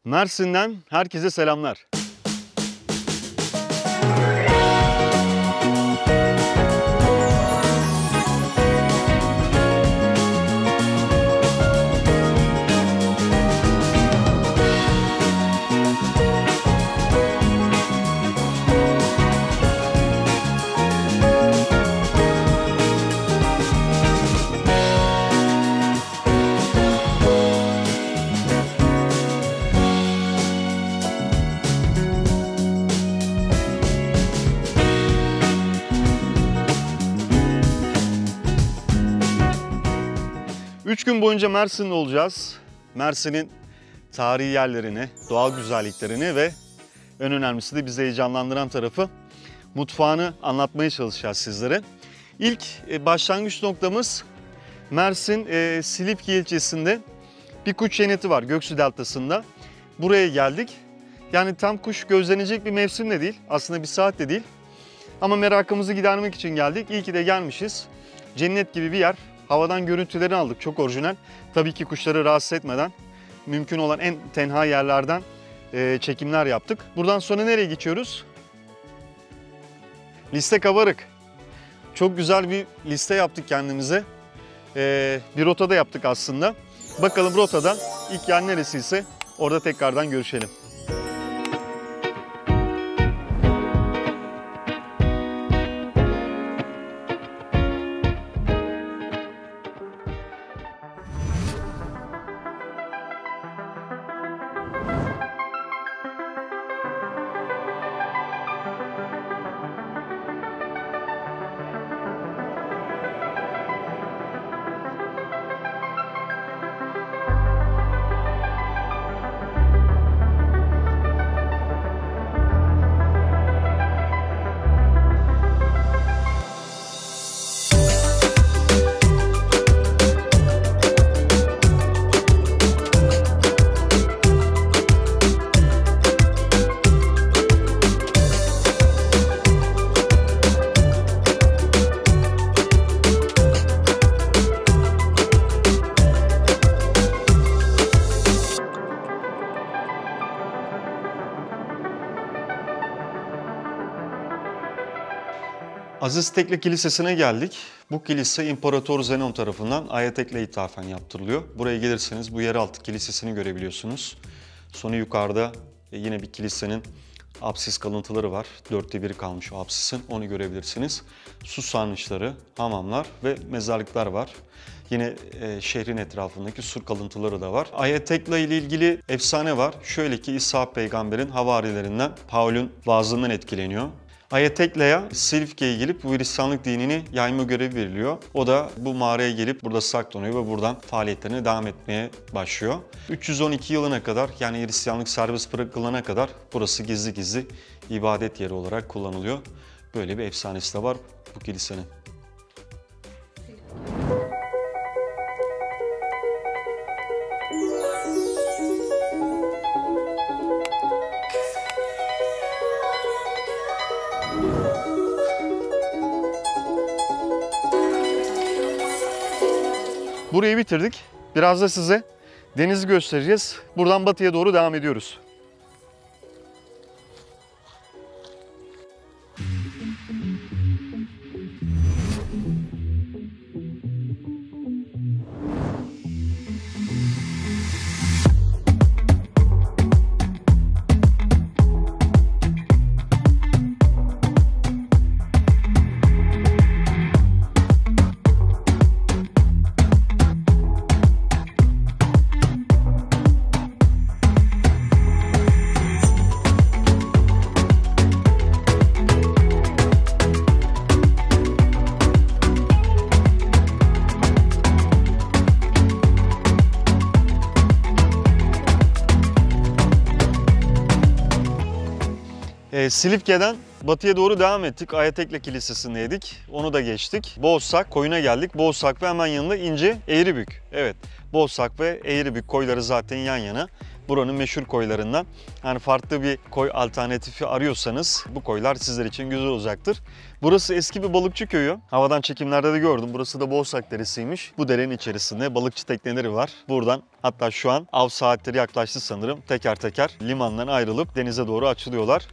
Mersin'den herkese selamlar. Üç gün boyunca Mersin'de olacağız. Mersin'in tarihi yerlerini, doğal güzelliklerini ve en önemlisi de bizi heyecanlandıran tarafı mutfağını anlatmaya çalışacağız sizlere. İlk başlangıç noktamız Mersin Silifke ilçesinde bir kuş cenneti var Göksu Deltası'nda. Buraya geldik. Yani tam kuş gözlenecek bir mevsim de değil, aslında bir saat de değil. Ama merakımızı gidermek için geldik. İyi ki de gelmişiz. Cennet gibi bir yer. Havadan görüntülerini aldık, çok orijinal. Tabii ki kuşları rahatsız etmeden mümkün olan en tenha yerlerden çekimler yaptık. Buradan sonra nereye geçiyoruz? Liste kabarık. Çok güzel bir liste yaptık kendimize. Bir rota da yaptık aslında. Bakalım rotada ilk yer neresiyse orada tekrardan görüşelim. Aziz Tekle Kilisesi'ne geldik. Bu kilise İmparator Zenon tarafından Ayettekle ithafen yaptırılıyor. Buraya gelirseniz bu yeraltı kilisesini görebiliyorsunuz. Sonra yukarıda yine bir kilisenin apsis kalıntıları var. 1/4 kalmış o apsisin, onu görebilirsiniz. Su sarnıçları, hamamlar ve mezarlıklar var. Yine şehrin etrafındaki sur kalıntıları da var. Ayettekle ile ilgili efsane var. Şöyle ki İsa peygamberin havarilerinden Paul'un vaazından etkileniyor. Ayettekle'ye Silifke'ye gelip bu Hristiyanlık dinini yayma görevi veriliyor. O da bu mağaraya gelip burada saklanıyor ve buradan faaliyetlerine devam etmeye başlıyor. 312 yılına kadar, yani Hristiyanlık serbest bırakılana kadar burası gizli gizli ibadet yeri olarak kullanılıyor. Böyle bir efsanesi de var bu kilisenin. Burayı bitirdik. Biraz da size denizi göstereceğiz. Buradan batıya doğru devam ediyoruz. Silifke'den batıya doğru devam ettik. Ayettekle Kilisesi'ndeydik. Onu da geçtik. Boğsak koyuna geldik. Boğsak ve hemen yanında İnce Eğribük. Evet, Boğsak ve Eğribük koyları zaten yan yana. buranın meşhur koylarından. Yani farklı bir koy alternatifi arıyorsanız bu koylar sizler için güzel olacaktır. Burası eski bir balıkçı köyü. Havadan çekimlerde de gördüm. Burası da Boğsak Deresi'ymiş. Bu derenin içerisinde balıkçı tekneleri var. Buradan hatta şu an av saatleri yaklaştı sanırım. Teker teker limandan ayrılıp denize doğru açılıyorlar.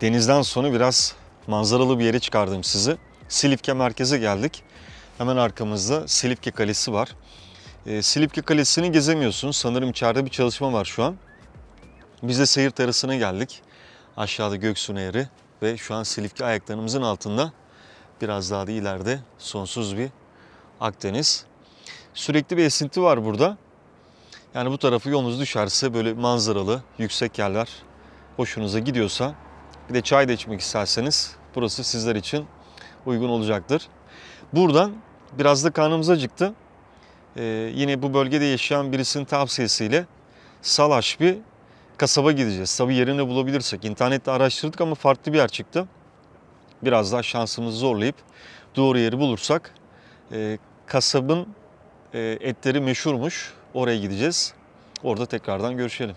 Denizden sonra biraz manzaralı bir yere çıkardım sizi. Silifke merkeze geldik. Hemen arkamızda Silifke Kalesi var. Silifke Kalesi'ni gezemiyorsunuz. Sanırım içeride bir çalışma var şu an. Biz de seyir terasına geldik. Aşağıda Göksu Nehri ve şu an Silifke ayaklarımızın altında. Biraz daha da ileride sonsuz bir Akdeniz. Sürekli bir esinti var burada. Yani bu tarafı yolunuz düşerse böyle manzaralı, yüksek yerler hoşunuza gidiyorsa, bir de çay da içmek isterseniz burası sizler için uygun olacaktır. Buradan biraz da karnımız acıktı. Yine bu bölgede yaşayan birisinin tavsiyesiyle salaş bir kasaba gideceğiz. Tabii yerini bulabilirsek. İnternette araştırdık ama farklı bir yer çıktı. Biraz daha şansımızı zorlayıp doğru yeri bulursak kasabın etleri meşhurmuş. Oraya gideceğiz. Orada tekrardan görüşelim.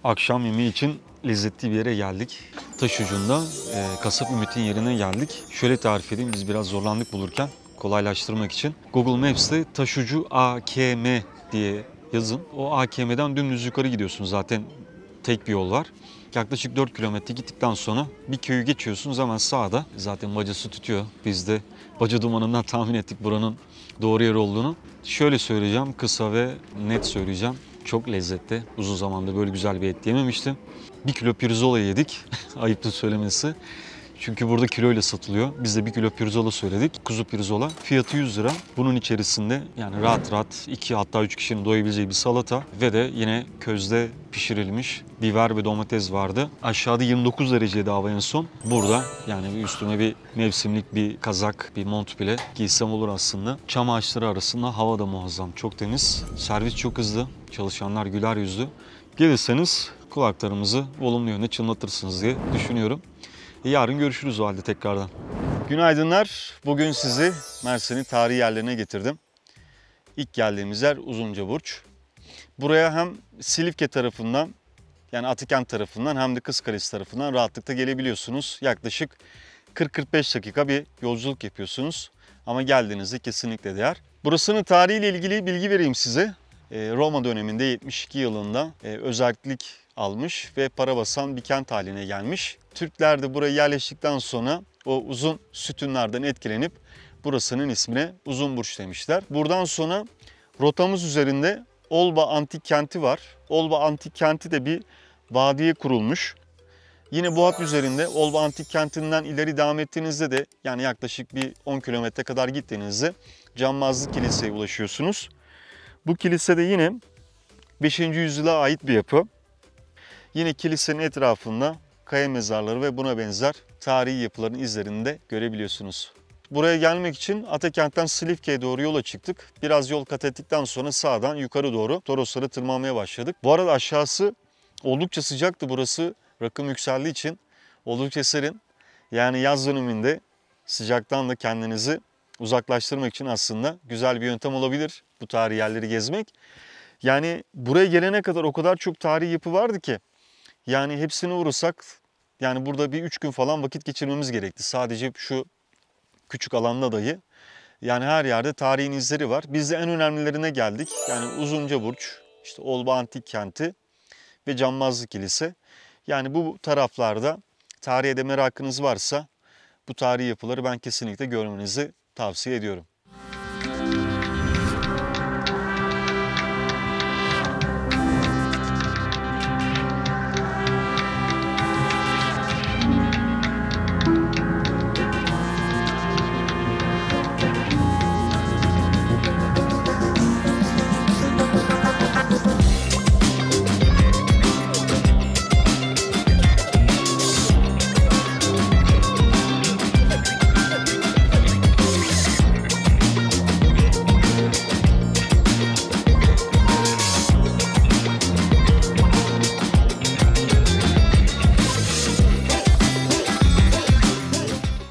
Akşam yemeği için lezzetli bir yere geldik. Taş ucunda Kasap Ümit'in yerine geldik. Şöyle tarif edeyim, biz biraz zorlandık bulurken kolaylaştırmak için. Google Maps'te Taşucu AKM diye yazın. O AKM'den dümdüz yukarı gidiyorsunuz. Zaten tek bir yol var. Yaklaşık 4 kilometre gittikten sonra bir köyü geçiyorsunuz, hemen sağda. Zaten bacası tutuyor. Biz de baca dumanından tahmin ettik buranın doğru yer olduğunu. Şöyle söyleyeceğim, kısa ve net söyleyeceğim. Çok lezzetli. Uzun zamandır böyle güzel bir et yememiştim. 1 kilo pirzola yedik. Ayıptır söylemesi. Çünkü burada kiloyla satılıyor. Biz de 1 kilo pirzola söyledik. Kuzu pirzola. Fiyatı 100 lira. Bunun içerisinde yani rahat rahat 2 hatta 3 kişinin doyabileceği bir salata ve de yine közde pişirilmiş biber ve domates vardı. Aşağıda 29 dereceydi hava en son. Burada yani üstüme bir mevsimlik bir kazak, bir mont bile giysem olur aslında. Çam ağaçları arasında hava da muazzam. Çok temiz. Servis çok hızlı. Çalışanlar güler yüzlü. Gelirseniz kulaklarımızı olumlu yönde çınlatırsınız diye düşünüyorum. Yarın görüşürüz o halde tekrardan. Günaydınlar. Bugün sizi Mersin'in tarihi yerlerine getirdim. İlk geldiğimiz yer Uzuncaburç. Buraya hem Silifke tarafından yani Atıkent tarafından hem de Kızkalesi tarafından rahatlıkla gelebiliyorsunuz. Yaklaşık 40-45 dakika bir yolculuk yapıyorsunuz. Ama geldiğinizde kesinlikle değer. Burasının tarihiyle ilgili bilgi vereyim size. Roma döneminde 72 yılında özellik almış ve para basan bir kent haline gelmiş. Türkler de buraya yerleştikten sonra o uzun sütunlardan etkilenip burasının ismine Uzunburç demişler. Buradan sonra rotamız üzerinde Olba Antik Kenti var. Olba Antik Kenti de bir vadiye kurulmuş. Yine bu hat üzerinde Olba Antik Kenti'nden ileri devam ettiğinizde de yani yaklaşık bir 10 kilometre kadar gittiğinizde Cambazlı Kilise'ye ulaşıyorsunuz. Bu kilise de yine 5. yüzyıla ait bir yapı. Yine kilisenin etrafında kaya mezarları ve buna benzer tarihi yapıların izlerini de görebiliyorsunuz. Buraya gelmek için Atakent'ten Silifke'ye doğru yola çıktık. Biraz yol kat ettikten sonra sağdan yukarı doğru Toroslara tırmanmaya başladık. Bu arada aşağısı oldukça sıcaktı. Burası rakım yükseldiği için oldukça serin. Yani yaz döneminde sıcaktan da kendinizi uzaklaştırmak için aslında güzel bir yöntem olabilir bu tarihi yerleri gezmek. Yani buraya gelene kadar o kadar çok tarihi yapı vardı ki yani hepsine uğrasak yani burada bir 3 gün falan vakit geçirmemiz gerekti. Sadece şu küçük alanda dahi Yani her yerde tarihin izleri var. Biz de en önemlilerine geldik. Yani Uzuncaburç, işte Olba Antik Kenti ve Cambazlı Kilise. Yani bu taraflarda tarihe de merakınız varsa bu tarihi yapıları ben kesinlikle görmenizi tavsiye ediyorum.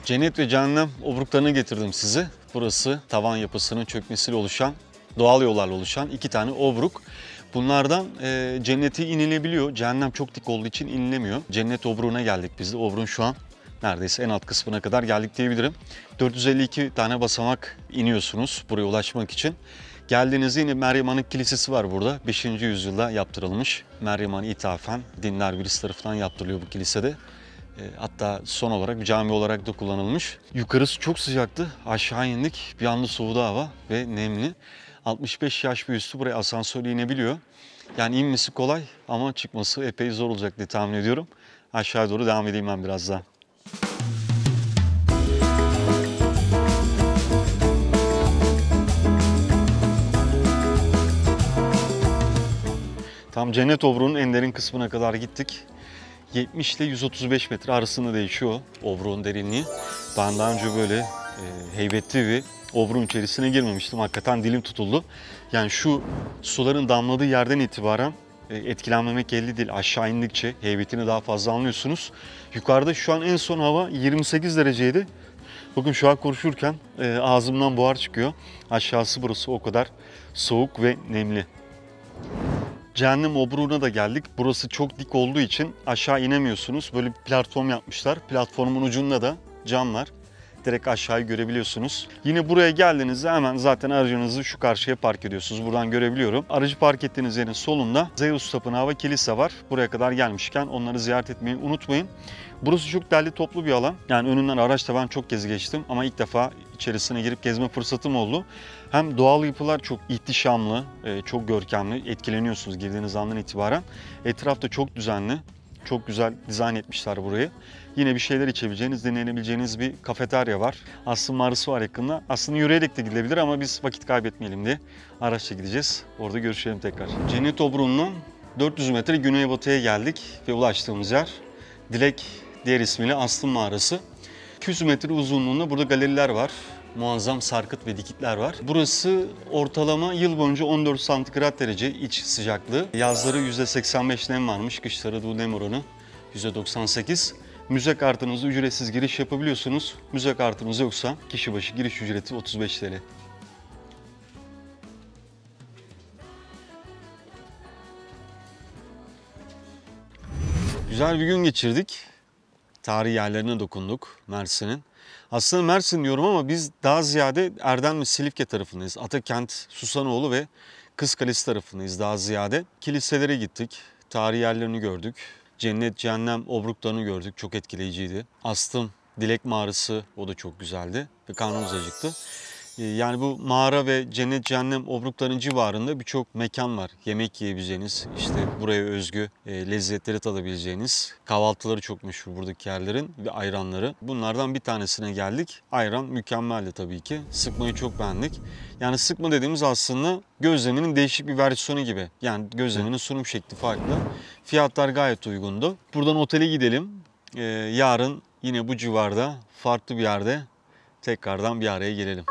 Cennet ve Cehennem obruklarını getirdim size. Burası tavan yapısının çökmesiyle oluşan, doğal yollarla oluşan 2 tane obruk. Bunlardan cenneti inilebiliyor. Cehennem çok dik olduğu için inilemiyor. Cennet obruğuna geldik biz de. Obruğun şu an neredeyse en alt kısmına kadar geldik diyebilirim. 452 tane basamak iniyorsunuz buraya ulaşmak için. Geldiğinizde yine Meryem Ana Kilisesi var burada. 5. yüzyılda yaptırılmış. Meryem Ana ithafen dinler birisi tarafından yaptırılıyor bu kilisede. Hatta son olarak cami olarak da kullanılmış. Yukarısı çok sıcaktı. Aşağı indik. Bir anda soğudu hava ve nemli. 65 yaş ve üstü buraya asansörle inebiliyor. Yani inmesi kolay ama çıkması epey zor olacak diye tahmin ediyorum. Aşağı doğru devam edeyim ben biraz daha. Tam Cennet Obruğu'nun en derin kısmına kadar gittik. 70 ile 135 metre arasında değişiyor obruğun derinliği. Ben daha önce böyle heybetli bir obruğun içerisine girmemiştim. Hakikaten dilim tutuldu. Yani şu suların damladığı yerden itibaren etkilenmemek elde değil. Aşağı indikçe heybetini daha fazla anlıyorsunuz. Yukarıda şu an en son hava 28 dereceydi. Bakın şu an konuşurken ağzımdan buhar çıkıyor. Aşağısı burası o kadar soğuk ve nemli. Cehennem obruğuna da geldik. Burası çok dik olduğu için aşağı inemiyorsunuz. Böyle bir platform yapmışlar. Platformun ucunda da cam var. Direkt aşağıyı görebiliyorsunuz. Yine buraya geldiğinizde hemen zaten aracınızı şu karşıya park ediyorsunuz. Buradan görebiliyorum. Aracı park ettiğiniz yerin solunda Zeus Tapınağı ve kilise var. Buraya kadar gelmişken onları ziyaret etmeyi unutmayın. Burası çok derli toplu bir alan. Yani önünden araçla ben çok kez geçtim ama ilk defa içerisine girip gezme fırsatım oldu. Hem doğal yapılar çok ihtişamlı, çok görkemli. Etkileniyorsunuz girdiğiniz andan itibaren. Etrafta çok düzenli. Çok güzel dizayn etmişler burayı. Yine bir şeyler içebileceğiniz, deneyebileceğiniz bir kafeterya var. Aslı Mağarası var yakında. Aslında yürüyerek de gidilebilir ama biz vakit kaybetmeyelim diye araçla gideceğiz. Orada görüşelim tekrar. Cennet Obruğu'ndan 400 metre güneybatıya geldik ve ulaştığımız yer Dilek, diğer ismiyle Aslı Mağarası. 200 metre uzunluğunda burada galeriler var. Muazzam sarkıt ve dikitler var. Burası ortalama yıl boyunca 14 santigrat derece iç sıcaklığı. Yazları %85 nem varmış, kışları bu nem oranı %98. Müze kartınızla ücretsiz giriş yapabiliyorsunuz. Müze kartınız yoksa kişi başı giriş ücreti 35 TL. Güzel bir gün geçirdik. Tarihi yerlerine dokunduk Mersin'in. Aslında Mersin diyorum ama biz daha ziyade Erdem ve Silifke tarafındayız. Atakent, Susanoğlu ve Kız Kalesi tarafındayız daha ziyade. Kiliselere gittik, tarihi yerlerini gördük. Cennet, Cehennem obruklarını gördük, çok etkileyiciydi. Astım, Dilek Mağarası, o da çok güzeldi ve karnımız acıktı. Yani bu mağara ve cennet cehennem obrukların civarında birçok mekan var. Yemek yiyebileceğiniz, işte buraya özgü lezzetleri tadabileceğiniz. Kahvaltıları çok meşhur buradaki yerlerin ve ayranları. Bunlardan bir tanesine geldik. Ayran mükemmeldi tabii ki. Sıkmayı çok beğendik. Yani sıkma dediğimiz aslında gözlemenin değişik bir versiyonu gibi. Yani gözlemenin sunum şekli farklı. Fiyatlar gayet uygundu. Buradan otele gidelim. Yarın yine bu civarda farklı bir yerde tekrardan bir araya gelelim.